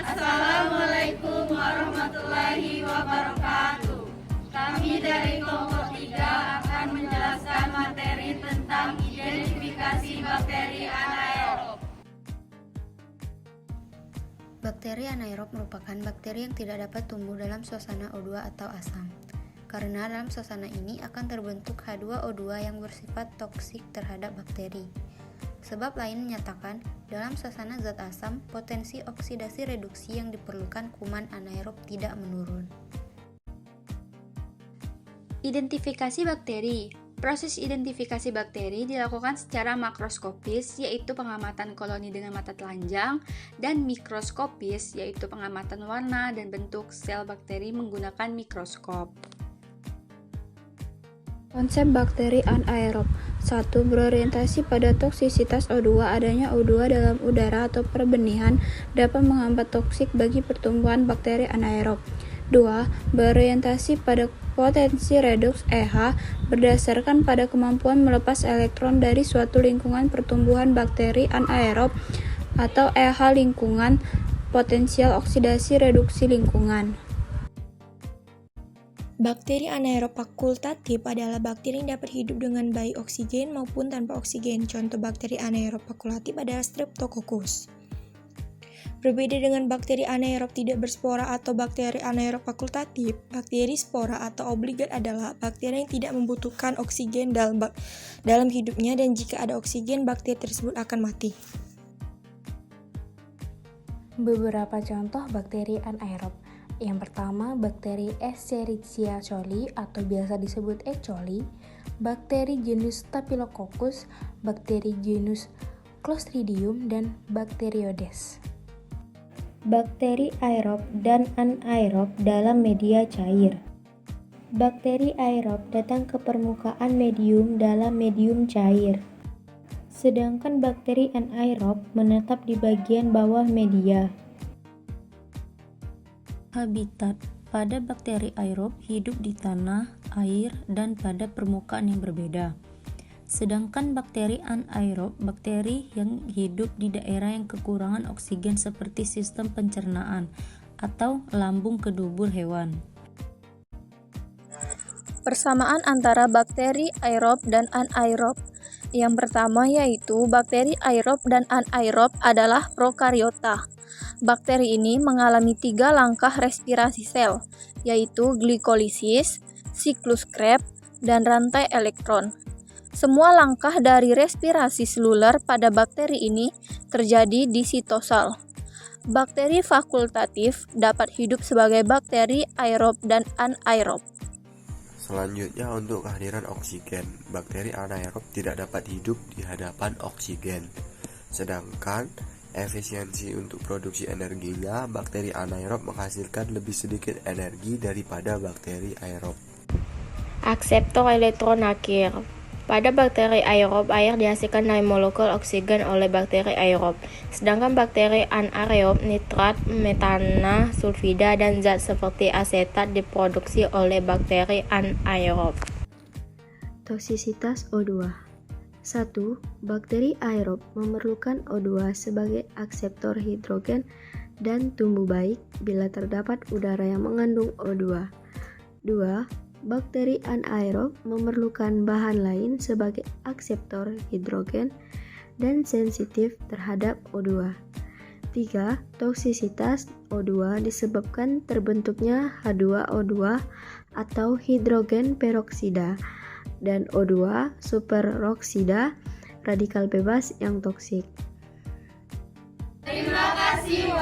Assalamualaikum warahmatullahi wabarakatuh. Kami dari kelompok 3 akan menjelaskan materi tentang identifikasi bakteri anaerob. Bakteri anaerob merupakan bakteri yang tidak dapat tumbuh dalam suasana O2 atau asam. Karena dalam suasana ini akan terbentuk H2O2 yang bersifat toksik terhadap bakteri. Sebab lain menyatakan, dalam suasana zat asam, potensi oksidasi reduksi yang diperlukan kuman anaerob tidak menurun. Identifikasi bakteri. Proses identifikasi bakteri dilakukan secara makroskopis, yaitu pengamatan koloni dengan mata telanjang, dan mikroskopis, yaitu pengamatan warna dan bentuk sel bakteri menggunakan mikroskop. Konsep bakteri anaerob. 1. Berorientasi pada toksisitas O2. Adanya O2 dalam udara atau perbenihan dapat menghambat toksik bagi pertumbuhan bakteri anaerob. 2. Berorientasi pada potensi reduks EH berdasarkan pada kemampuan melepas elektron dari suatu lingkungan pertumbuhan bakteri anaerob atau EH lingkungan, potensial oksidasi reduksi lingkungan. Bakteri anaerob fakultatif adalah bakteri yang dapat hidup dengan baik oksigen maupun tanpa oksigen. Contoh bakteri anaerob fakultatif adalah Streptococcus. Berbeda dengan bakteri anaerob tidak berspora atau bakteri anaerob fakultatif, bakteri spora atau obligat adalah bakteri yang tidak membutuhkan oksigen dalam hidupnya, dan jika ada oksigen, bakteri tersebut akan mati. Beberapa contoh bakteri anaerob. Yang pertama, bakteri Escherichia coli atau biasa disebut E. coli, bakteri genus Staphylococcus, bakteri genus Clostridium, dan Bacteroides. Bakteri aerob dan anaerob dalam media cair. Bakteri aerob datang ke permukaan medium dalam medium cair. Sedangkan bakteri anaerob menetap di bagian bawah media. Habitat pada bakteri aerob hidup di tanah, air, dan pada permukaan yang berbeda. Sedangkan bakteri anaerob, bakteri yang hidup di daerah yang kekurangan oksigen seperti sistem pencernaan atau lambung kedubur hewan. Persamaan antara bakteri aerob dan anaerob. Yang pertama yaitu bakteri aerob dan anaerob adalah prokariota. Bakteri ini mengalami 3 langkah respirasi sel, yaitu glikolisis, siklus Krebs, dan rantai elektron. Semua langkah dari respirasi seluler pada bakteri ini terjadi di sitosal. Bakteri fakultatif dapat hidup sebagai bakteri aerob dan anaerob. Selanjutnya untuk kehadiran oksigen, bakteri anaerob tidak dapat hidup di hadapan oksigen. Sedangkan efisiensi untuk produksi energinya, bakteri anaerob menghasilkan lebih sedikit energi daripada bakteri aerob. Akseptor elektron akhir. Pada bakteri aerob, air dihasilkan dari molekul oksigen oleh bakteri aerob. Sedangkan bakteri anaerob, nitrat, metana, sulfida, dan zat seperti asetat diproduksi oleh bakteri anaerob. Toksisitas O2. 1. Bakteri aerob memerlukan O2 sebagai akseptor hidrogen dan tumbuh baik bila terdapat udara yang mengandung O2. 2. Bakteri anaerob memerlukan bahan lain sebagai akseptor hidrogen dan sensitif terhadap O2. 3. Toksisitas O2 disebabkan terbentuknya H2O2 atau hidrogen peroksida dan O2 superoksida, radikal bebas yang toksik. Terima kasih.